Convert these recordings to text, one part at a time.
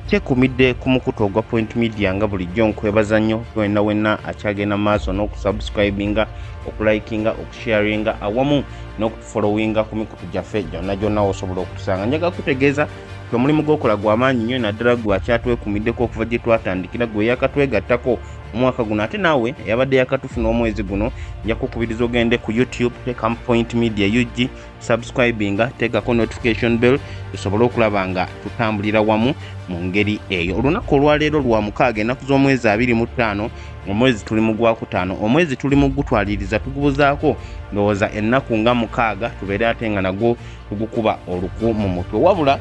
Tekumidde ku mukutu ogwa Point Media nga bulijjo nkwebaza nnyo wenna akyagenda maaso n'okusubscribinga, okulikinga, okusharinga awamu n'okutufollowinga ku mikutu gyaffe gyonna osobola okutusanga. Njaga kutegeeza omulimu gw'okola gw'amaanyi nnyo naddala gwakyatwekumiddeko okuva gye twatandikira gwe yakatwegattako omwaka guno ate naawe yabadde yakatufuna omwezi guno nja kukubiriza ogende ku YouTube teekamu Point Media UG subscribinga teekako notification bell tusobole okulaba nga tutambulira wamu mu ngeri eyo. Olunaku olwaleero lwa 6 ennaku z'omwezi 25 omwezi tuli mu gwakutaano omwezi tuli mu gutwaliriza tugubuzaako ndowooza ennaku nga 6 tubeere ate nga nagwo tugukuba oluku mu mutwe wabula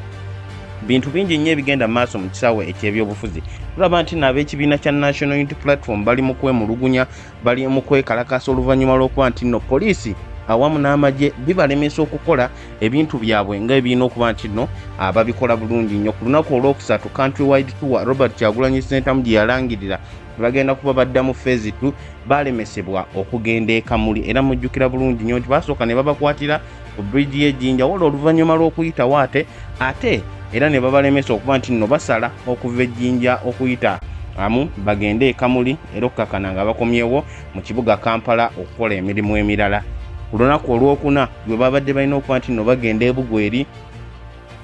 bintu bingi nnyo ebigenda maaso mu kisaawe eky'ebyobufuzi. Tulaba nti n'ab'ekibiina kya National Unity Platform bali mu kwemulugunya, bali mu kwekalakasa oluvannyuma lw'okuba nti nno poliisi awamu n'amagye bibalemesa okukola ebintu byabwe nga ebirina okuba nti nno babikola bulungi nnyo. Ku lunaku olwokusatu countrywide tour Robert Kyagulanyi Ssentamu gye yalangirira bagenda kuba badda mu phase 2 balemesebwa okugenda e Kamuli era mujjukira bulungi nnyo nti basooka ne babakwatira ku bridge y'Ejjinja wala oluvannyuma lw'okuyitawo ate era ne babalemesa okuba nti nno basala okuva Ejjinja okuyita bagende e Kamuli era okukakana nga bakomyewo mu kibuga Kampala okukola emirimu emirala. Ku lunaku olwokuna gwe babadde balina okuba nti nno bagenda e Bugweri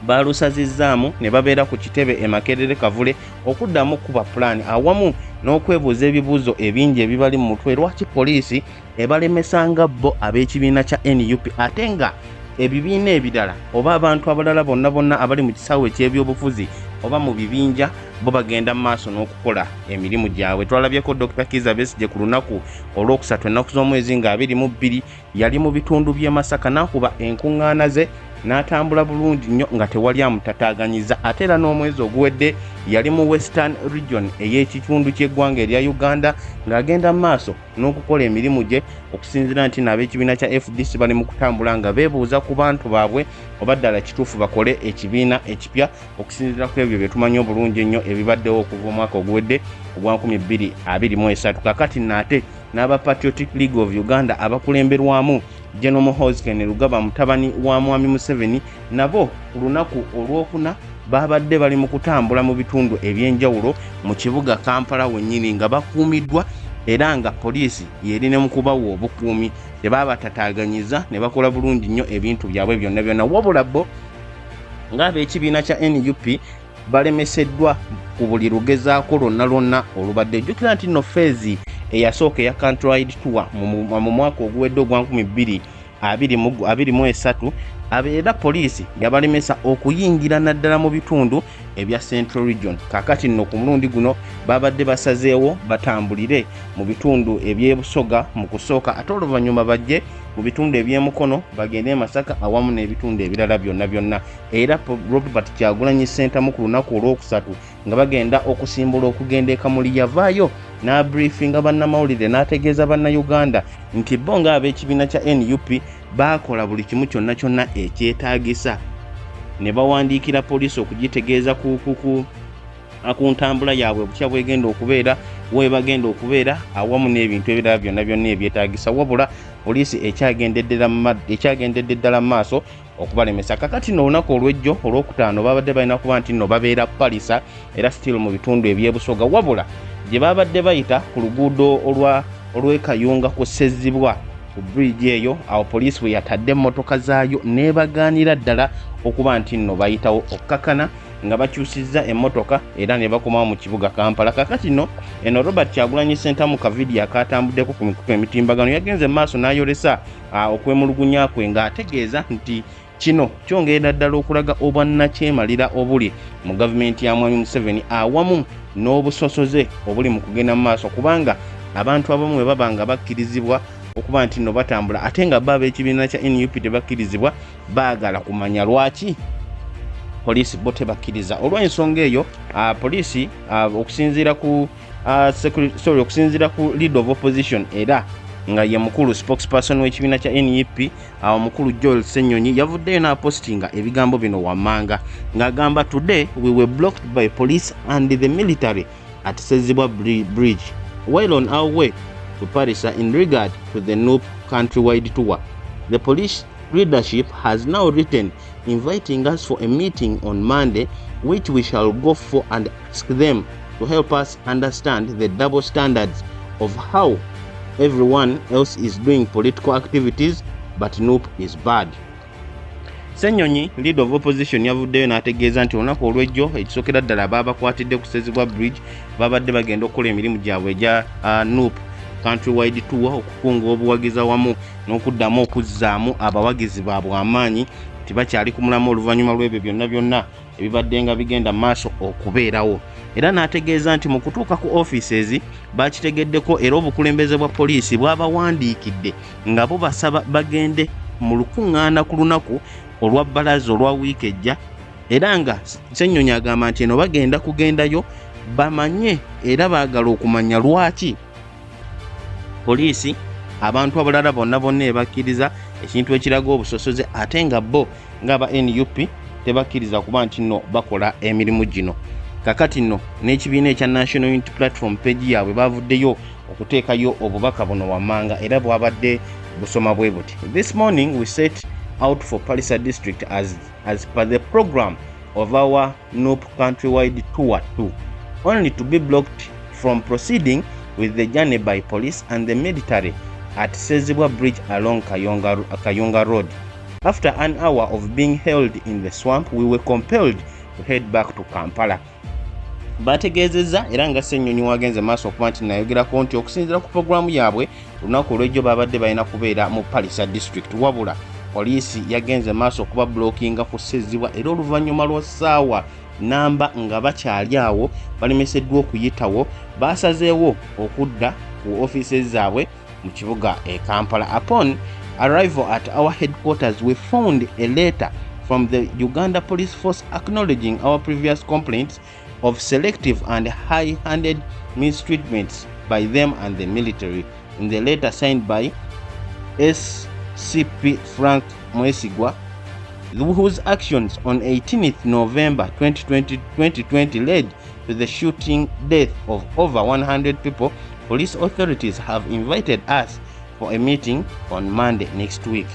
balusazizzaamu ne babeera ku kitebe e Makerere Kavule okuddamu kuba plan awamu n'okwebuuza ebibuuzo ebingi ebibali mu mutwe lwaki poliisi ebalemesanga bo ab'ekibiina kya NUP ate nga ebibiina ebirala oba abantu abalala bonna abali mu kisaawe eky'ebyobufuzi oba mu bibinja bo bagenda mu maaso n'okukola emirimu gyabwe. Twalabyeko Dr. Kizza Besigye ku lunaku olwokusatu ennaku z'omwezi nga 22 yali mu bitundu by'e Masaka n'akuba enkuŋŋaana ze n'atambula bulungi nnyo nga tewali amutataaganyiza ate era n'omwezi oguwedde yali mu Western Region ey'ekitundu ky'eggwanga erya Uganda ng'agenda mu maaso n'okukola emirimu gye okusinziira nti n'ab'ekibiina kya FDC bali mu kutambula nga beebuuza ku bantu baabwe oba ddala kituufu bakole ekibiina ekipya okusinziira ku ebyo bye tumanyi obulungi ennyo ebibaddewo okuva omwaka oguwedde ogwa 2023. Kakati n'ate n'aba Patriotic League of Uganda abakulemberwamu General Muhoozi Kainerugaba mutabani wa Mwami Museveni nabo ku lunaku olwokuna babadde bali mu kutambula mu bitundu eby'enjawulo mu kibuga Kampala wennyini nga bakuumiddwa era nga poliisi yerina mu kubawa obukuumi tebabatataaganyiza ne bakola bulungi nnyo ebintu byabwe byonna wabula bo ng'ab'ekibiina kya NUP balemeseddwa ku buli lugezaako lwonna olubadde. Jjukira nti nno feezi eyasooka eya countrywide tour mu mwaka oguwedde ogwa 2023 era poliisi yabalemesa okuyingira naddala mu bitundu ebya Central Region. Kakati nno ku mulundi guno babadde basazeewo batambulire mu bitundu eby'ebusoga mu kusooka ate oluvannyuma bajje mu bitundu eby'emukono bagende e Masaka awamu n'ebitundu ebirala byonna era Robert Kyagulanyi Ssentamu ku lunaku olwokusatu nga bagenda okusimbula okugenda e Kamuli yavaayo n'abriefinga bannamawulire n'ategeeza bannayuganda nti bo ng'ab'ekibiina kya NUP bakola buli kimu kyonna ekyetaagisa ne bawandiikira poliisi okugitegeeza ku ntambula yaabwe bukya bwegenda okubeera we bagenda okubeera awamu n'ebintu ebirala byonna ebyetaagisa wabula poliisi ekyagendedde ddala mu maaso okubalemesa. Kakati nno olunaku olw'ejjo olwokutaano babadde balina kuba nti nno babeera PALLISA era still mu bitundu eby'ebusoga wabula gye babadde bayita ku luguudo olw'ekayunga ku Ssezzibwa ku bridge eyo awo poliisi we yatadde emmotoka zaayo nebagaanira ddala okuba nti nno bayitawo okukakana nga bakyusizza emmotoka era ne bakomawo mu kibuga Kampala. Kakati nno eno Robert Kyagulanyi Ssentamu ka vidiyo akatambuddeko ku mikutu emitimbagano yagenze mu maaso n'ayolesa okwemulugunya kwe ng'ategeeza nti kino kyongera ddala okulaga obwannakyemalira obuli mu gavumenti ya Mwami Museveni awamu n'obusosoze obuli mu kugenda mu maaso kubanga abantu abamu bwe baba nga bakkirizibwa okuba nti nno batambula ate nga baba ekibiina kya NUP tebakkirizibwa baagala kumanya lwaki poliisi bo tebakkiriza. Olw'ensonga eyo poliisi okusinziira ku leader of opposition era nga ye mukulu spokesperson w'ekibiina kya NUP omukulu Joel Ssenyonyi yavuddeyo n'apostinga ebigambo bino wammanga ng'agamba today we were blocked by police and the military at Ssezzibwa Bridge while on our way to PALLISA in regard to the new countrywide tour. The police leadership has now written inviting us for a meeting on Monday, which we shall go for and ask them to help us understand the double standards of how everyone else is doing political activities, but NUP is bad. Ssenyonyi, leader of opposition, yavuddeyo n'ategeeza nti olunaku olw'ejjo ekisookera ddala baabakwatidde ku Ssezibwa Bridge babadde bagenda okukola emirimu gyabwe egya NUP countrywide tour okukunga obuwagizi awamu n'okuddamu okuzzaamu abawagizi baabwe amaanyi nti bakyali ku mulamu oluvannyuma lw'ebyo byonna ebibadde nga bigenda maaso okubeerawo. Era n'ategeeza nti mu kutuuka ku offices bakitegeddeko era obukulembeze bwa poliisi bwabawandiikidde nga bo basaba bagende mu lukuŋŋaana ku lunaku olwa bbalaza olwa wiiki ejja, era nga Ssenyonyi agamba nti eno bagenda kugendayo bamanye era baagala okumanya lwaki poliisi abantu abalala bonna ebakkiriza ekintu ekiraga obusosoze ate nga bo ng'aba NUP tebakkiriza kuba nti nno bakola emirimu gino. Kakati nno n'ekibiina ekya National Unity Platform page yaabwe bavuddeyo okuteekayo obubaka buno wammanga era bwabadde busoma bwe buti. This morning we set out for PALLISA district as per the program of our NUP countrywide tour 2, only to be blocked from proceeding with the journey by police and the military at Ssezibwa Bridge along Kayunga Road. After an hour of being held in the swamp, we were compelled to head back to Kampala. Bategeezezza era nga Ssenyonyi wagenze maaso okuba nti nayogerako nti okusinziira ku programu yaabwe olunaku olw'ejjo babadde balina kubeera mu PALLISA district, wabula poliisi yagenze maaso okuba blockinga ku Ssezibwa era oluvannyuma lwa ssaawa namba nga bakyali awo balemeseddwa okuyitawo basazeewo okudda ku offices zaabwe mu kibuga e Kampala. Upon arrival at our headquarters, we found a letter from the Uganda Police Force acknowledging our previous complaints of selective and high-handed mistreatments by them and the military. In the letter signed by SCP Frank Mwesigwa, whose actions on 18th November 2020 led to the shooting death of over 100 people, police authorities have invited us for a meeting on Monday next week.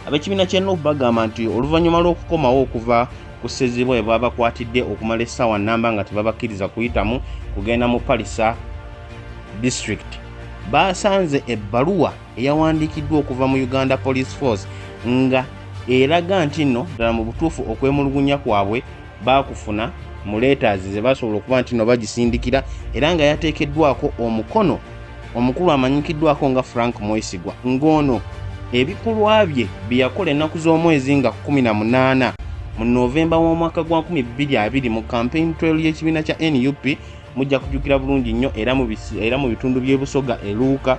Abekibiina kya NUP bagamba nti oluvannyuma lw'okukomawo okuva ku Ssezibwa bwe babakwatidde okumala essaawa nnamba nga tebabakkiriza kuyitamu kugenda mu PALLISA district, basanze ebbaluwa eyawandiikiddwa okuva mu Uganda Police Force nga eraga nti nno ddala mu butuufu okwemulugunya kwabwe baakufuna mu letters ze basobola okuba nti nno bagisindikira era nga yateekeddwako omukono omukulu amanyikiddwako nga Frank Mwesigwa, ng'ono ebikolwa bye byakola ennaku z'omwezi nga 18 mu Novemba w'omwaka gwa 2020 mu campaign trail y'ekibiina kya NUP mujja kujjukira bulungi nnyo era mu bitundu by'e Busoga e Luuka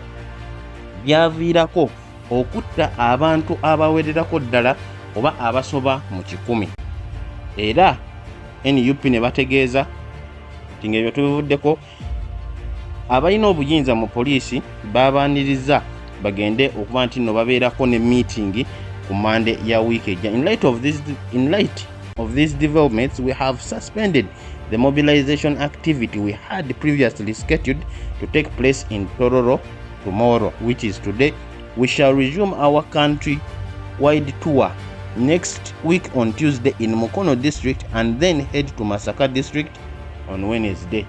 byaviirako okutta abantu abawererako ddala oba abasoba mu 100. Era NUP ne bategeeza nti ng'ebyo tubivuddeko abalina obuyinza mu poliisi babaaniriza bagende okuba nti nno babeerako ne meeting ku Monday ya wiiki ejja. In light of these developments, we have suspended the mobilization activity we had previously scheduled to take place in Tororo tomorrow, which is today. We shall resume our country-wide tour next week on Tuesday in Mukono district and then head to Masaka district on Wednesday.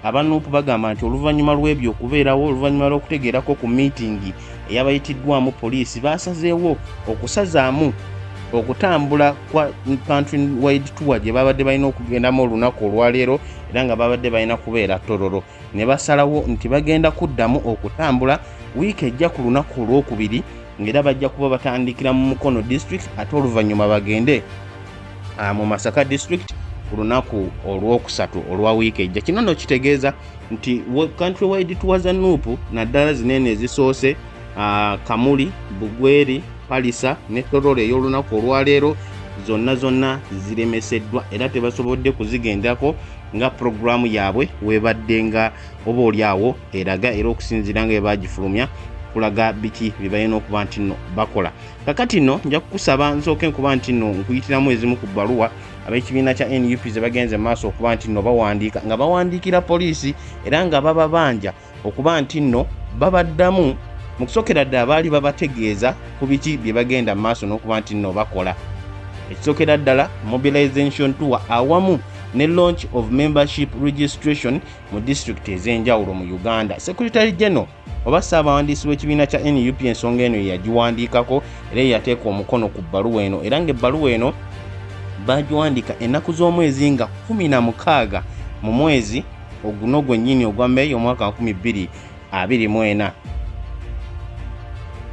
Abanupu bagamba nti oluvannyuma lw'ebyo okubeerawo oluvannyuma lw'okutegeerako ku miitingi eyabayitiddwamu poliisi basazeewo okusazaamu okutambula kwa country-wide tour gye babadde balina okugendamu olunaku olwaleero era nga babadde balina kubeera Tororo. Ne basalawo nti bagenda kuddamu okutambula wiiki ejja ku lunaku olwokubiri ng'era bajja kuba batandikira mu Mukono district ate oluvannyuma bagende mu Masaka district ku lunaku olwokusatu olwa wiiki ejja. Kino nno kitegeeza nti country-wide tour za NUP naddala zinene ezisoose KAMULI, Bugweri, PALLISA ne Tororo ey'olunaku olwaleero zonna ziremeseddwa era tebasobodde kuzigendako nga programu yaabwe webadde nga oba oliawo eraga era okusinziira nga ebagifulumya kulaga biki bibalina okuba nti nno bakola. Kakati nno nja kukusaba nsooke nkuba nti nno nkuyitiramu ezimu ku bbaluwa ab'ekibiina kya NUP ze bagenze maaso okuba nti nno bawandiika nga bawandiikira poliisi era nga bababanja okuba nti nno babaddamu mu kusookera ddala baali babategeeza ku biki bye bagenda maaso n'okuba nti nno bakola. ekisookera ddala mobilization tour awamu ne launch of membership registration mu district ez'enjawulo mu Uganda. Secretary General oba ssaabawandiisi w'ekibiina kya NUP ensonga eno yagiwandiikako era yateeka omukono ku bbaluwa eno, era ng'ebbaluwa eno bagiwandiika ennaku z'omwezi nga 16 mu mwezi oguno gwennyini ogwa May omwaka 2024.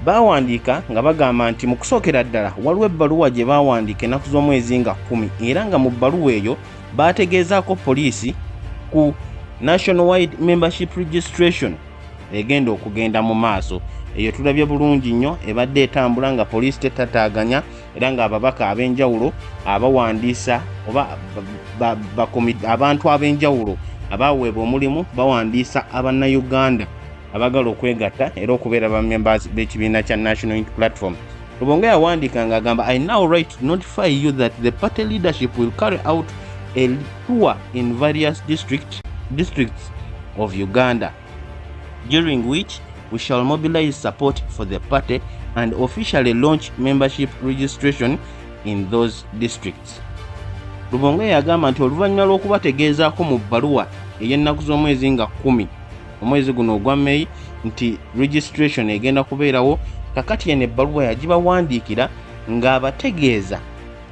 Bawandiika nga bagamba nti mu kusookera ddala waliwo ebbaluwa gye bawandiika ennaku z'omwezi nga 10 era nga mu bbaluwa eyo baategeezaako poliisi ku national wide membership registration egenda okugenda mu maaso. Eyo tulabye bulungi nnyo ebadde etambula nga poliisi tetataaganya era nga ababaka ab'enjawulo abawandiisa oba abantu ab'enjawulo abaweebwa omulimu bawandiisa Abannayuganda abagala okwegatta era okubeera ba members b'ekibiina kya National Unity Platform. Lubonga yawandiika ng'agamba, I now write to notify you that the party leadership will carry out a tour in various districts of Uganda, during which we shall mobilize support for the party and officially launch membership registration in those districts. Lubonga yagamba nti oluvannyuma lw'okubategeezaako mu bbaluwa ey'ennaku z'omwezi nga 10 omwezi guno ogwa May nti registration egenda kubeerawo, kakati eno ebbaluwa yagibawandiikira ng'abategeeza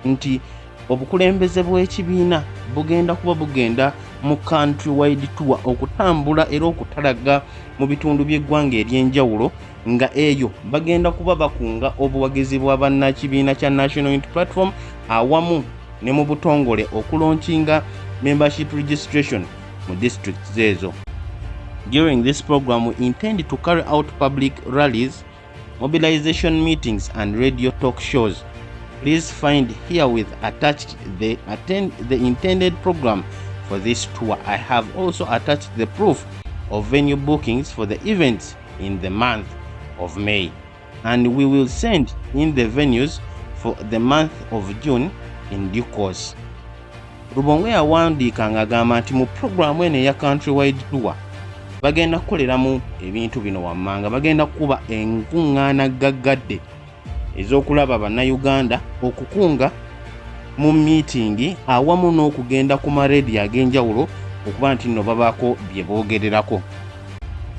nti obukulembeze bw'ekibiina bugenda kuba bugenda mu country wide tour okutambula era okutalaga mu bitundu by'eggwanga ery'enjawulo, nga eyo bagenda kuba bakunga obuwagizi bwa bannakibiina kya National Unity Platform awamu ne mu butongole okulonkinga membership registration mu districts ezo. During this program, we intend to carry out public rallies, mobilization meetings, and radio talk shows. Please find herewith attached the intended program for this tour. I have also attached the proof of venue bookings for the events in the month of May, and we will send in the venues for the month of June in due course. Lubonga yawandiika ng'agamba nti mu programu eno eya country wide tour bagenda kukoleramu ebintu bino wammanga. Bagenda kuba enkuŋŋaana gaggadde ez'okulaba Bannayuganda, okukunga mu miitingi awamu n'okugenda ku marediyo ag'enjawulo okuba nti nno babaako bye boogererako.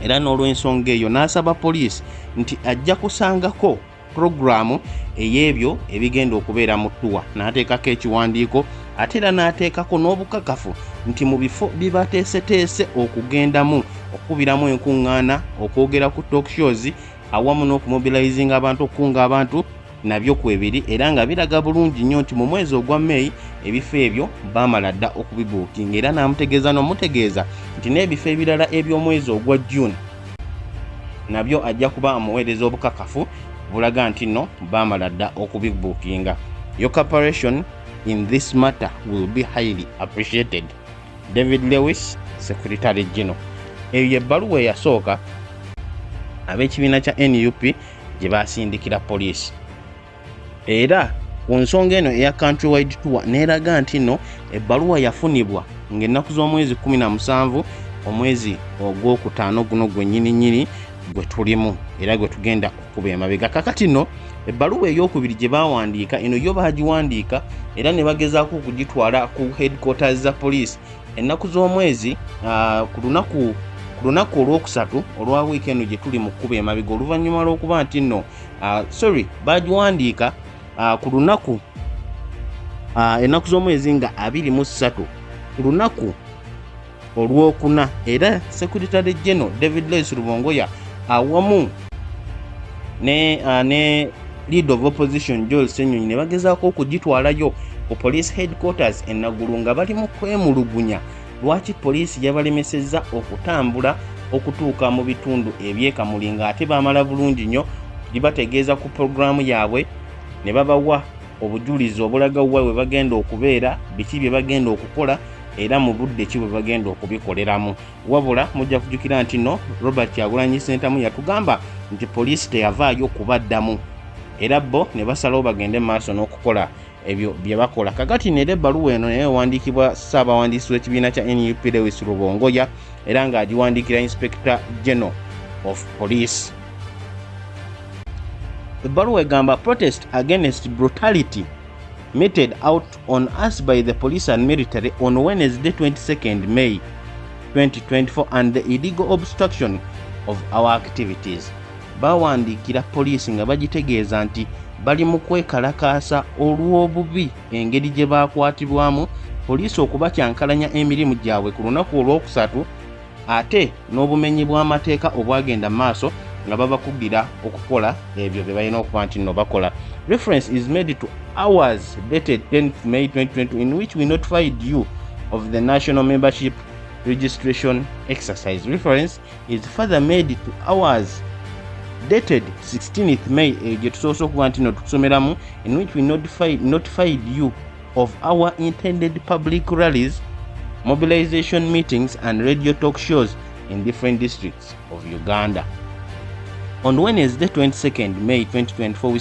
Era n'olw'ensonga eyo n'asaba poliisi nti ajja kusangako programu ey'ebyo ebigenda okubeera mu ttuwa, n'ateekako ekiwandiiko ate era n'ateekako n'obukakafu nti mu bifo bibateeseteese okugendamu okubiramu enkuŋŋaana, okwogera ku talk shows awamu n'okumobilizinga abantu, okukunga abantu nabyo kwebiri, era nga biraga bulungi nnyo nti mu mwezi ogwa May ebifo ebyo baamala dda okubibuukinga, era n'amutegeeza n'omutegeeza nti n'ebifo ebirala eby'omwezi ogwa June nabyo ajja kuba amuweereza obukakafu bulaga nti nno baamala dda okubibuukinga. Your cooperation in this matter will be highly appreciated. David Lewis, Secretary General. Eyo ebbaluwa eyasooka ab'ekibiina kya NUP gye baasindikira poliisi. Era ku nsonga eno eya country wide tour neeraga nti nno ebbaluwa yafunibwa ng'ennaku z'omwezi 17 omwezi ogwokutaano guno gwennyini gwe tulimu era gwe tugenda okukuba emabega. Kakati nno ebbaluwa ey'okubiri gye baawandiika eno yo baagiwandiika era ne bagezaako okugitwala ku headquarters za poliisi ennaku z'omwezi ku lunaku olwokusatu olwa wiiki eno gye tuli mu kkuba emabega, oluvannyuma lw'okuba nti nno baagiwandiika ku lunaku ennaku z'omwezi nga 23 ku lunaku olwokuna. Era Secretary General David Lewis Rubongoya awamu ne leader of opposition Joel Senyonyi ne bagezaako okugitwalayo ku police headquarters eNagulu nga bali mu kwemulugunya lwaki poliisi yabalemesezza okutambula okutuuka mu bitundu eby'eKAMULI, nga ate baamala bulungi nnyo gibategeeza ku programu yaabwe ne babawa obujulizi obulaga we bagenda okubeera, biki bye bagenda okukola era mu budde ki bwe bagenda okubikoleramu. Wabula mujja kujjukira nti no Robert Kyagulanyi Ssentamu yatugamba nti poliisi teyavaayo kubaddamu era bo ne basalawo bagende maaso n'okukola ebyo bye bakola. Kakati n'era ebbaluwa eno naye ewandiikibwa ssaabawandiisi w'ekibiina kya NUP Lewis Rubongoya era ng'agiwandiikira Inspector General of Police. Ebbaluwa egamba protest against brutality meted out on us by the police and military on Wednesday 22nd May 2024 and the illegal obstruction of our activities. Bawandikira poliisi nga bagitegeeza nti bali mu kwekalakaasa olw'obubi engeri gye baakwatibwamu poliisi okubakyankalanya emirimu gyabwe ku lunaku olwokusatu ate n'obumenyi bw'amateeka obwagenda maaso nga babakugira okukola ebyo bye balina okuba nti nno bakola. Reference is made to hours dated 10th May 2020 in which we notified you of the national membership registration exercise. Reference is further made to hours dated 16th May gye tusoose okuba nti nno tukusomeramu in which we notified you of our intended public rallies, mobilization meetings and radio talk shows in different districts of Uganda. On Wednesday 22nd May 2024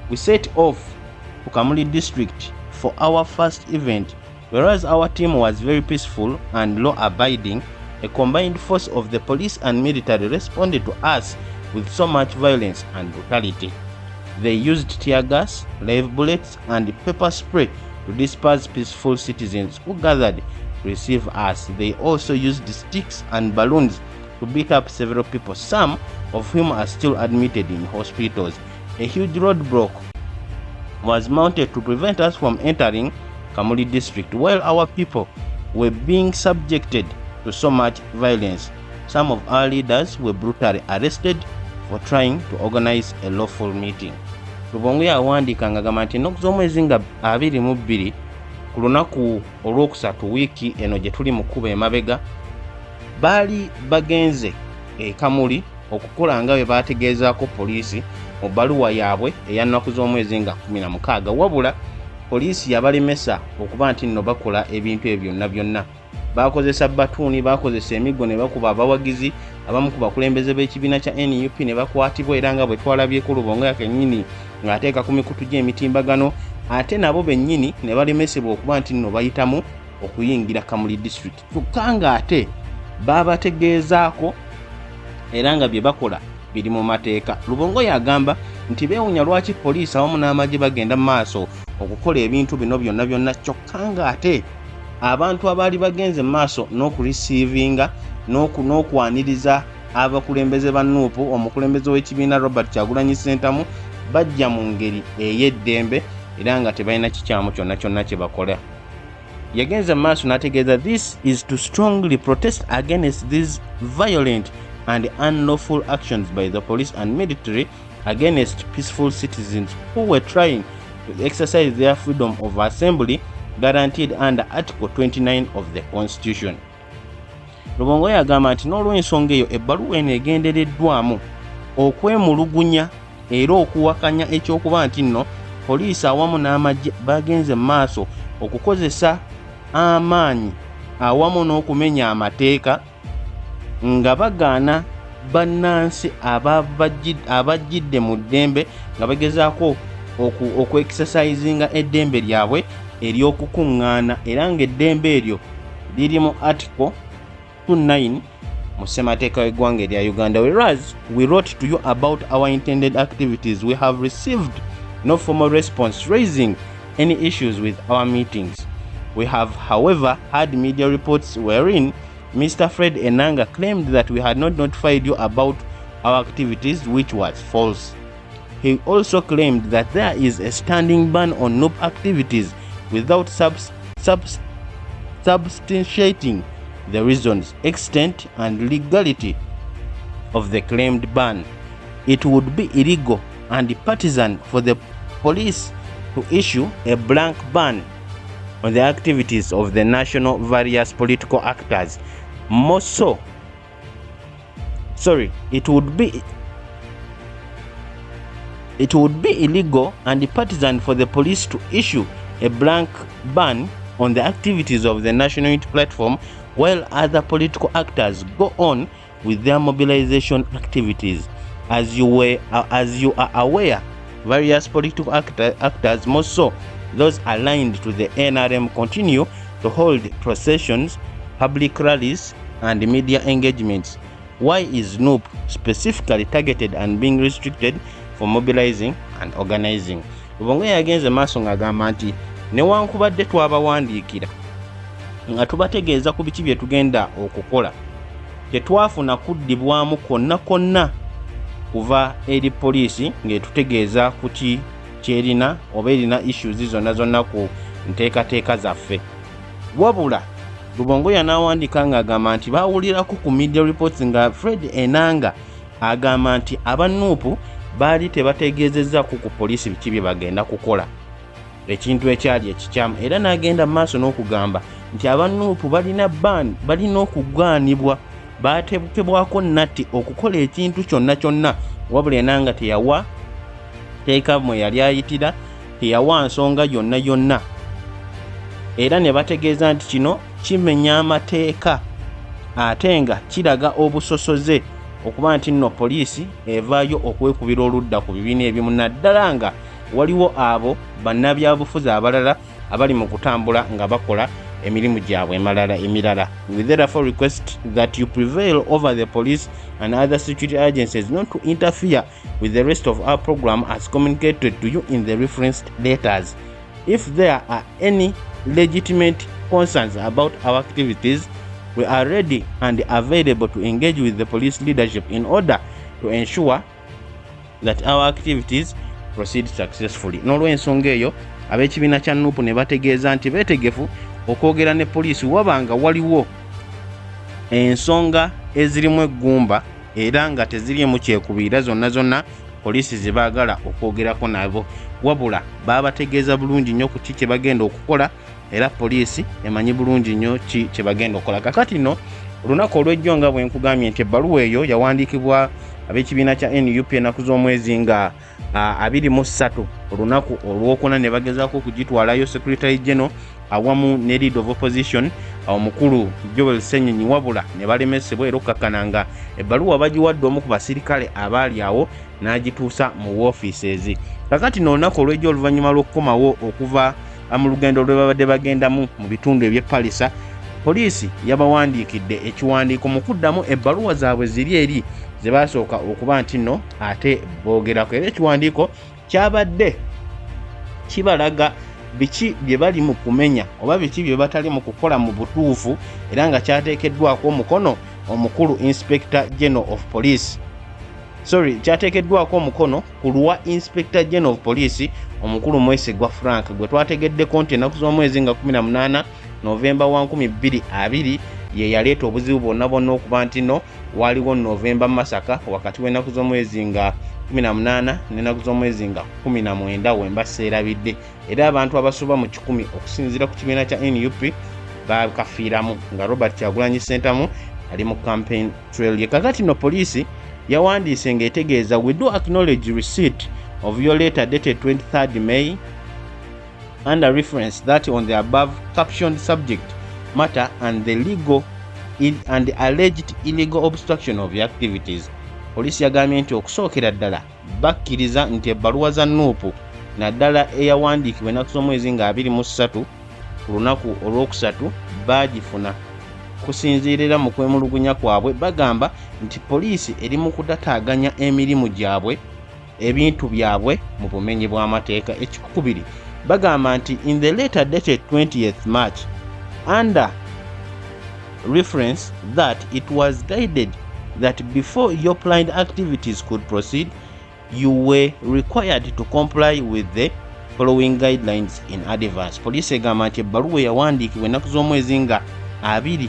we set off to KAMULI district for our first event. Whereas our team was very peaceful and law-abiding, a combined force of the police and military responded to us with so much violence and brutality. They used tear gas, live bullets, and pepper spray to disperse peaceful citizens who gathered to receive us. They also used sticks and balloons to beat up several people, some of whom are still admitted in hospitals. A huge roadblock was mounted to prevent us from entering KAMULI district, while our people were being subjected to so much violence. Some of our leaders were brutally arrested for trying to organize a lawful meeting. Lubongo yawandiika ng'agamba nti ennaku z'omwezi nga 22 ku lunaku olwokusatu wiiki eno gye tuli mu kkuba emabega baali bagenze e KAMULI okukola nga bwe baategeezaako poliisi mu bbaluwa yaabwe eya nnaku z'omwezi nga 16, wabula poliisi yabalemesa okuba nti nno bakola ebintu ebyo byonna. Bakozesa batuuni, bakozesa emiggo ne bakuba abawagizi, abamu ku bakulembeze b'ekibiina kya NUP ne bakwatibwa era nga bwe twalabyeko Lubongo yakennyini ng'ateeka ku mikutu gy'emitimbagano, ate nabo bennyini ne balemesebwa okuba nti nno bayitamu okuyingira KAMULI district. Kyokka ng'ate baabategeezaako era nga bye bakola biri mu mateeka. Lubongo yagamba nti beewunya lwaki poliisi awamu n'amagye bagenda mu maaso okukola ebintu bino byonna kyokka ng'ate abantu abaali bagenze mu maaso n'okurisiivinga n'okwaniriza abakulembeze ba NUP, omukulembeze w'ekibiina Robert Kyagulanyi Ssentamu bajja mu ngeri ey'eddembe era nga tebalina kikyamu kyonna kye bakola. Yagenze mu maaso n'ategeeza, this is to strongly protest against these violent and unlawful actions by the police and military against peaceful citizens who were trying to exercise their freedom of assembly guaranteed under Article 29 of the Constitution. Lubongo yagamba nti n'olw'ensonga eyo ebbaluwa eno egendereddwamu okwemulugunya era okuwakanya ekyokuba nti nno poliisi awamu n'amagye bagenze mu maaso okukozesa amaanyi awamu n'okumenya amateeka nga bagaana bannansi abajjidde mu ddembe nga bagezaako okwekisasayizinga eddembe lyabwe ery'okukuŋŋaana era ng'eddembe eryo liri mu Article 29 mu ssemateeka w'eggwanga erya Uganda. Whereas we wrote to you about our intended activities, we have received no formal response raising any issues with our meetings. We have, however, had media reports wherein Mr. Fred Enanga claimed that we had not notified you about our activities, which was false. He also claimed that there is a standing ban on NUP activities without substantiating the reasons, extent, and legality of the claimed ban. It would be illegal and partisan for the police to issue a blank ban on the activities of the national various political actors. It would be illegal and partisan for the police to issue a blank ban on the activities of the National Unity Platform while other political actors go on with their mobilization activities. As you are aware, various political actors, most so those aligned to the NRM, continue to hold processions, public rallies, and media engagements. Why is NUP specifically targeted and being restricted for mobilizing and organizing? Lubongoya yagenze maaso ng'agamba nti newankubadde twabawandiikira nga tubategeeza ku biki bye tugenda okukola, tetwafuna kuddibwamu konna kuva eri poliisi ng'etutegeeza ku ki kyerina oba erina issues zonna ku nteekateeka zaffe. Wabula Lubongoya n'awandiika ng'agamba nti baawulirako ku media reports nga Fred Enanga agamba nti abanuupu baali tebategeezezzaako ku poliisi biki bye bagenda kukola, ekintu ekyali ekikyamu, era n'agenda mu maaso n'okugamba nti abanuupu balina okugwanibwa, baatebukebwako natti okukola ekintu kyonna. Wabula Enanga teyawa teeka mwe yali ayitira, teyawa nsonga yonna, era ne bategeeza nti kino kimenya amateeka ate nga kiraga obusosoze okuba nti nno poliisi evaayo okwekubira oludda ku bibiina ebimu, naddala nga waliwo abo bannabyabufuzi abalala abali mu kutambula nga bakola emirimu gyabwe emirala. We therefore request that you prevail over the police and other security agencies not to interfere with the rest of our program as communicated to you in the referenced letters. If there are any legitimate concerns about our activities, we are ready and available to engage with the police leadership in order to ensure that our activities proceed successfully. N'olw'ensonga eyo ab'ekibiina kya NUP ne bategeeza nti beetegefu okwogera ne poliisi wabanga waliwo ensonga ezirimu eggumba era nga tezirimu kyekubiira zonna poliisi ze baagala okwogerako nabo, wabula baabategeeza bulungi nnyo ku ki kye bagenda okukola, era poliisi emanyi bulungi nnyo ki kye bagenda okukola. Kakati nno olunaku olw'ejjo nga bwe nkugambye nti ebbaluwa eyo yawandiikibwa ab'ekibiina kya NUP ennaku z'omwezi nga 23 olunaku olwokuna ne bagezaako okugitwalayo Secretary General awamu ne Leader of Opposition omukulu Joel Ssenyonyi, wabula ne balemesebwa era okkakkana nga ebbaluwa bagiwadde omu ku basirikale abaali awo n'agituusa mu woofiises. Kakati nno olunaku olw'ejjo oluvannyuma lw'okukomawo okuva mu lugendo lwe babadde bagendamu mu bitundu eby'e PALLISA, poliisi yabawandiikidde ekiwandiiko mu kuddamu ebbaluwa zaabwe ziri eri ze baasooka okuba nti nno ate boogerako, era ekiwandiiko kyabadde kibalaga biki bye bali mu kumenya oba biki bye batali mu kukola mu butuufu, era nga kyateekeddwako omukono omukulu Inspector General of Police. Kyateekeddwako omukono ku lwa Inspector General of Police omukulu Mwesigwa Frank, gwe twategeddeko nti ennaku z'omwezi nga 18 Novemba 2020 ye yaleeta obuzibu bonna okuba nti no waliwo Novemba Masaka wakati w'ennaku z'omwezi nga 18 n'ennaku z'omwezi nga 19 wemba seerabidde, era abantu abasoba mu 10 okusinziira ku kibiina kya NUP bakafiiramu nga Robert Kyagulanyi Ssentamu ali mu campaign trail ye. Kakati no poliisi yawandiise ng'etegeeza, we do acknowledge receipt of your letter dated 23rd May under reference that on the above captioned subject matter and the alleged illegal obstruction of your activities. Poliisi yagambye nti okusookera ddala bakkiriza nti ebbaluwa za NUP naddala eyawandiikibwa ennaku z'omwezi nga 23 ku lunaku olwokusatu baagifuna kusinziirira mu kwemulugunya kwabwe, bagamba nti poliisi eri mu kudataaganya emirimu gyabwe, ebintu byabwe mu bumenyi bw'amateeka. Ekikubiri bagamba nti in the letter dated 20th March under reference that it was guided that before your planned activities could proceed, you were required to comply with the following guidelines in advance. Poliisi egamba nti ebbaluwa yawandiikibwa ennaku z'omwezi nga 2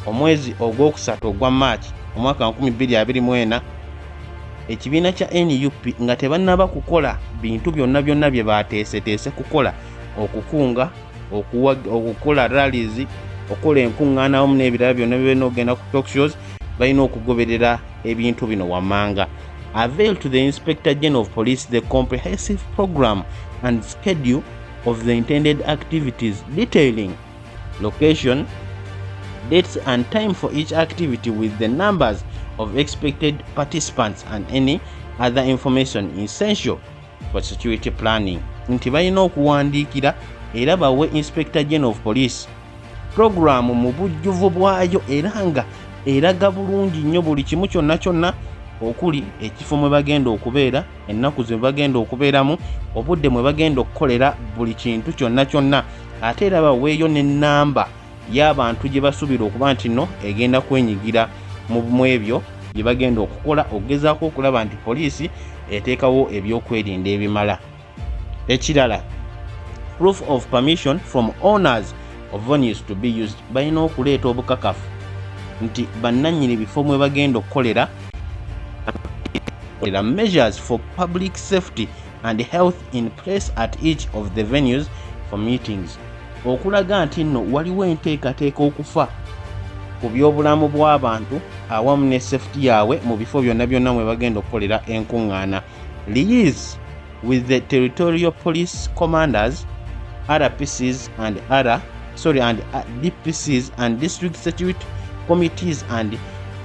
omwezi ogwokusatu ogwa March omwaka 2024 ekibiina kya NUP nga tebannaba kukola bintu byonna bye baateeseteese kukola, okukunga, okukola rallies, okukola enkuŋŋaana wamu n'ebirala byonna bye ogenda ku talk shows, balina okugoberera ebintu bino wammanga. Avail to the Inspector General of Police the comprehensive program and schedule of the intended activities detailing location, dates and time for each activity with the numbers of expected participants and any other information essential for security planning. Nti balina okuwandiikira era bawe Inspector General of Police programu mu bujjuvu bwayo era nga eraga bulungi nnyo buli kimu kyonna okuli ekifo mwe bagenda okubeera, ennaku ze bagenda okubeeramu, obudde mwe bagenda okukolera buli kintu kyonna, ate era baweeyo n'ennamba y'abantu gye basuubira okuba nti nno egenda kwenyigira mu ebyo bye bagenda okukola, okugezaako okulaba nti poliisi eteekawo ebyokwerinda ebimala. Ekirala, proof of permission from owners of venues to be used. Balina okuleeta obukakafu nti bannannyini bifo mwe bagenda okukolera measures for public safety and health in place at each of the venues for meetings. Okulaga nti nno waliwo enteekateeka okufa ku byobulamu bw'abantu awamu ne safety yaabwe mu bifo byonna mwe bagenda okukolera enkuŋŋaana. Liaise with the territorial police commanders, RPCs and DPCs and district security committees and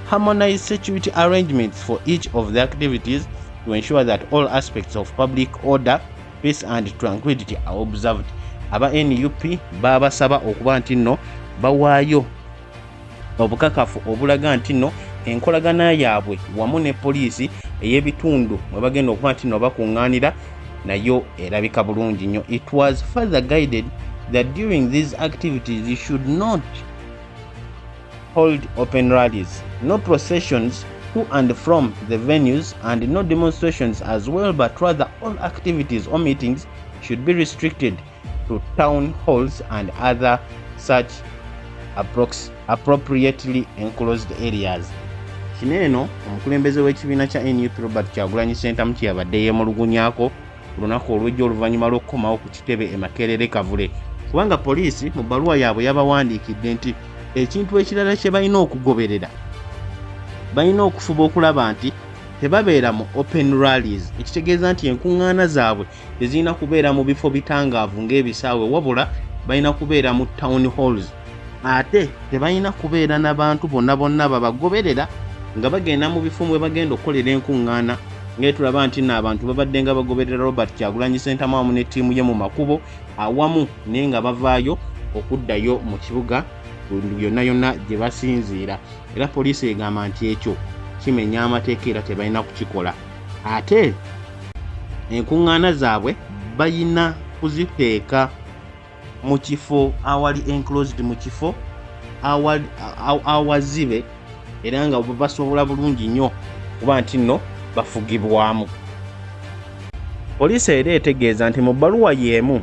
harmonize security arrangements for each of the activities to ensure that all aspects of public order, peace and tranquility are observed. Aba NUP babasaba okuba nti nno bawaayo obukakafu obulaga nti nno enkolagana yaabwe wamu ne poliisi ey'ebitundu mwe bagenda okuba nti nno bakuŋŋaanira nayo erabika bulungi nnyo. It was further guided that during these activities you should not hold open rallies, no processions to and from the venues, and no demonstrations as well, but rather all activities or meetings should be restricted to town halls and other such appropriately enclosed areas. Kineno omukulembeze w'ekibiina kya NUP Robert Kyagulanyi Ssentamu kyeyabadde yeemulugunyaako olunaku olw'ejjo oluvannyuma lw'okukomawo ku kitebe e Makerere Kavule, kubanga poliisi mu bbaluwa yaabwe yabawandiikidde nti ekintu ekirala kye balina okugoberera, balina okufuba okulaba nti tebabeera mu open rallies, ekitegeeza nti enkuŋŋaana zaabwe tezirina kubeera mu bifo bitangaavu ng'ebisaawe, wabula balina kubeera mu town halls. Ate tebalina kubeera n'abantu bonna babagoberera nga bagenda mu bifo mwe bagenda okukolera enkuŋŋaana. Tulaba nti n'abantu babadde nga bagoberera Robert Kyagulanyi Ssentamu awamu ne ttiimu ye mu makubo awamu naye nga bavaayo okuddayo mu kibuga yonna gye basinziira. Era poliisi egamba nti ekyo kimenya amateeka era tebalina kukikola. Ate enkuŋŋaana zaabwe balina kuziteeka mu kifo awali enclosed, mu kifo awazibe era nga basobola bulungi nnyo kuba nti nno bafugibwamu. Poliisi era etegeeza nti mu bbaluwa y'emu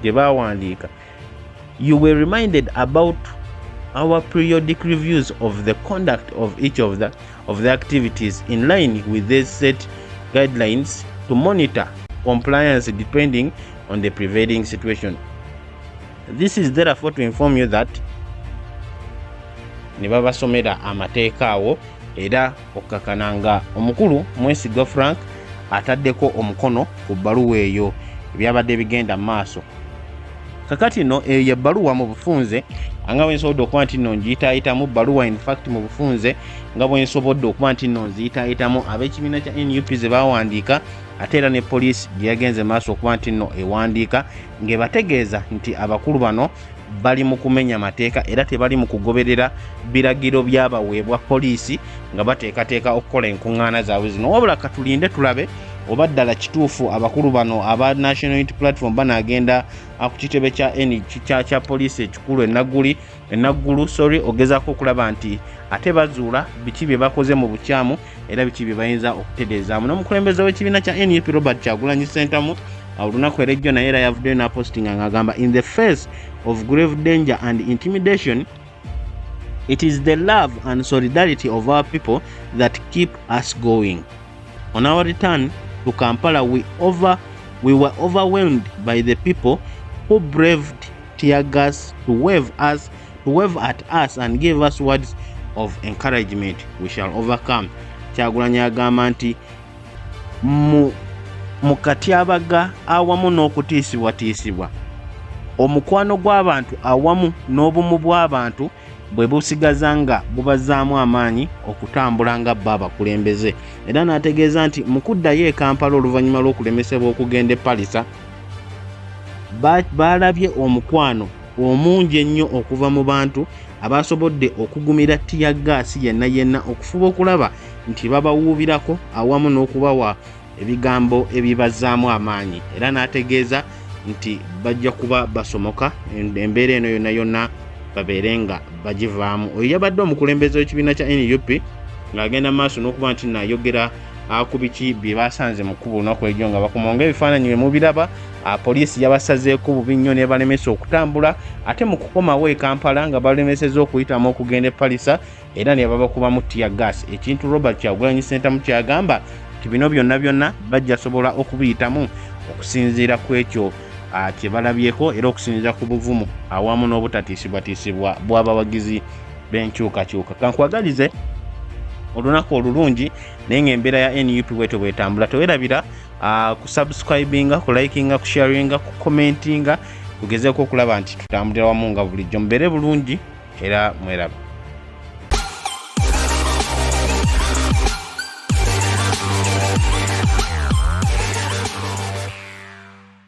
gye baawandiika, you were reminded about our periodic reviews of the conduct of each of the activities in line with these set guidelines to monitor compliance depending on the prevailing situation. This is therefore to inform you that ne babasomera amateeka awo era okkakananga omukulu Mwesigwa Frank ataddeko omukono ku bbaluwa eyo ebyabadde bigenda mu maaso. Kakati no eyo y'ebbaluwa mu bufunze nga bwe nsobodde okuba nti nno ngiyitaayitamu bbaluwa in fact mu bufunze nga bwe nsobodde okuba nti nno nziyitaayitamu ab'ekibiina kya NUP ze baawandiika, ate era ne poliisi gye yagenze maaso okuba nti nno ewandiika ng'ebategeeza nti abakulu bano bali mu kumenya mateeka era tebali mu kugoberera biragiro byabaweebwa poliisi nga bateekateeka okukola enkuŋŋaana zaabwe zino. Wabula katulinde tulabe oba ddala kituufu abakulu bano aba National Unity Platform banagenda ku kitebe kya poliisi ekikulu enaggulu ogezaako okulaba nti ate bazuula biki bye bakoze mu bukyamu era biki bye bayinza okutereezaamu. N'omukulembeze w'ekibiina kya NUP Robert Kyagulanyi Ssentamu olunaku erejjo naye era yavuddeyo n'apostinga ng'agamba, in the face of grave danger and intimidation, it is the love and solidarity of our people that keep us going. On our return to Kampala, we were overwhelmed by the people who braved tear gas to wave at us and gave us words of encouragement. We shall overcome. Kyagulanyi agamba nti mu katyabaga awamu n'okutiisibwatiisibwa, omukwano gw'abantu awamu n'obumu bw'abantu bwe busigaza nga bubazaamu amaanyi okutambula nga bba abakulembeze. Era n'ategeeza nti mu kuddayo e Kampala oluvannyuma lw'okulemesebwa okugenda e PALLISA baalabye omukwano omungi ennyo okuva mu bantu abasobodde okugumira ttiya gaasi yenna okufuba okulaba nti babawuubirako awamu n'okubawa ebigambo ebibazaamu amaanyi, era n'ategeeza nti bajja kuba basomoka embeera eno yonna yonna babeere nga bagivaamu. Oyo yabadde omukulembeze w'ekibiina kya NUP ng'agenda maaso n'okuba nti nayogera ku biki bye basanze mu kkubo olunaku egyo nga bakumonga ebifaananyi bye mubiraba. Poliisi yabasazeeko bubi nnyo ne balemesa okutambula, ate mu kukomawo e Kampala nga balemesezza okuyitamu okugenda e PALLISA era ne babakubamu tear gas. Ekintu Robert Kyagulanyi Ssentamu kyagamba nti bino byonna byonna bajja sobola okubiyitamu okusinziira ku ekyo kye balabyeko era okusinziira ku buvumu awamu n'obutatiisibwatiisibwa bw'abawagizi b'enkyukakyuka. Kankwagalize olunaku olulungi naye ng'embeera ya NUP bwetyo bwetambula. Tewerabira ku subscribinga, ku likinga, ku sharinga, ku commentinga, tugezeeko okulaba nti tutambulira wamu nga bulijjo. Mbeere bulungi era mweraba.